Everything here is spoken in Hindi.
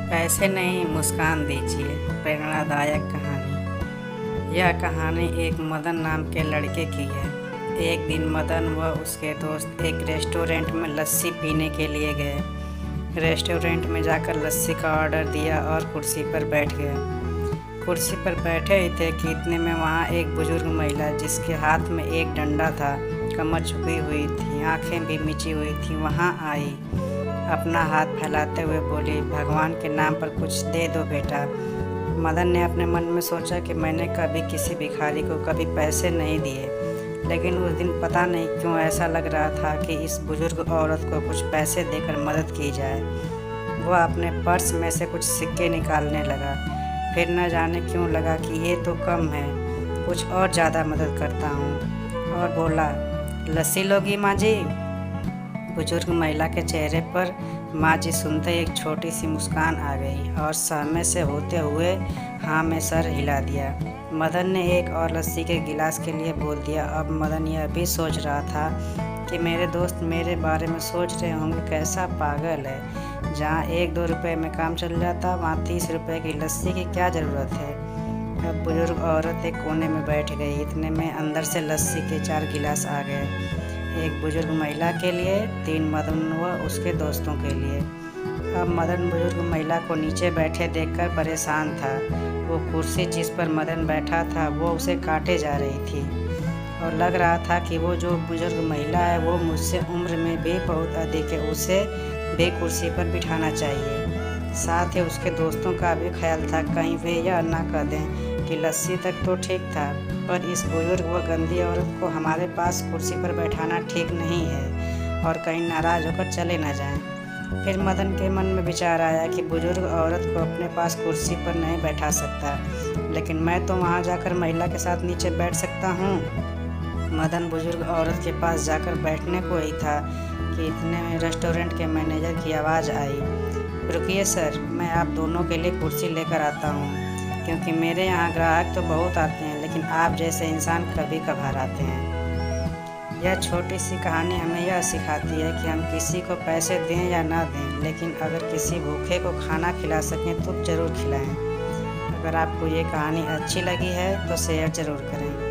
पैसे नहीं मुस्कान दीजिए। प्रेरणादायक कहानी। यह कहानी एक मदन नाम के लड़के की है। एक दिन मदन व उसके दोस्त एक रेस्टोरेंट में लस्सी पीने के लिए गए। रेस्टोरेंट में जाकर लस्सी का ऑर्डर दिया और कुर्सी पर बैठ गए। कुर्सी पर बैठे ही थे कि इतने में वहाँ एक बुजुर्ग महिला, जिसके हाथ में एक डंडा था, कमर झुकी हुई थी, आंखें भी मिची हुई थी, वहाँ आई। अपना हाथ फैलाते हुए बोली, भगवान के नाम पर कुछ दे दो बेटा। मदन ने अपने मन में सोचा कि मैंने कभी किसी भिखारी को कभी पैसे नहीं दिए, लेकिन उस दिन पता नहीं क्यों ऐसा लग रहा था कि इस बुजुर्ग औरत को कुछ पैसे देकर मदद की जाए। वह अपने पर्स में से कुछ सिक्के निकालने लगा। फिर न जाने क्यों लगा कि ये तो कम है, कुछ और ज़्यादा मदद करता हूँ, और बोला, लस्सी लोगी माँ जी? बुजुर्ग महिला के चेहरे पर माँ जी सुनते एक छोटी सी मुस्कान आ गई और सहमे से होते हुए हाँ में सर हिला दिया। मदन ने एक और लस्सी के गिलास के लिए बोल दिया। अब मदन यह भी सोच रहा था कि मेरे दोस्त मेरे बारे में सोच रहे होंगे, कैसा पागल है। जहाँ 1-2 रुपये में काम चल जाता, वहाँ 30 रुपये की लस्सी की क्या ज़रूरत है। अब बुजुर्ग औरत एक कोने में बैठ गई। इतने में अंदर से लस्सी के 4 गिलास आ गए, एक बुजुर्ग महिला के लिए, 3 मदन व उसके दोस्तों के लिए। अब मदन बुजुर्ग महिला को नीचे बैठे देखकर परेशान था। वो कुर्सी जिस पर मदन बैठा था वो उसे काटे जा रही थी, और लग रहा था कि वो जो बुजुर्ग महिला है वो मुझसे उम्र में भी बहुत अधिक है, उसे भी कुर्सी पर बिठाना चाहिए। साथ ही उसके दोस्तों का भी ख्याल था कहीं वे यह ना कह दें कि लस्सी तक तो ठीक था, पर इस बुजुर्ग व गंदी औरत को हमारे पास कुर्सी पर बैठाना ठीक नहीं है, और कहीं नाराज़ होकर चले ना जाएं। फिर मदन के मन में विचार आया कि बुजुर्ग औरत को अपने पास कुर्सी पर नहीं बैठा सकता, लेकिन मैं तो वहां जाकर महिला के साथ नीचे बैठ सकता हूं। मदन बुजुर्ग औरत के पास जाकर बैठने को ही था कि इतने में रेस्टोरेंट के मैनेजर की आवाज़ आई, रुकिए सर, मैं आप दोनों के लिए कुर्सी लेकर आता हूँ, क्योंकि मेरे यहाँ ग्राहक तो बहुत आते हैं, लेकिन आप जैसे इंसान कभी कभार आते हैं। यह छोटी सी कहानी हमें यह सिखाती है कि हम किसी को पैसे दें या ना दें, लेकिन अगर किसी भूखे को खाना खिला सकें तो ज़रूर खिलाएं। अगर आपको ये कहानी अच्छी लगी है तो शेयर ज़रूर करें।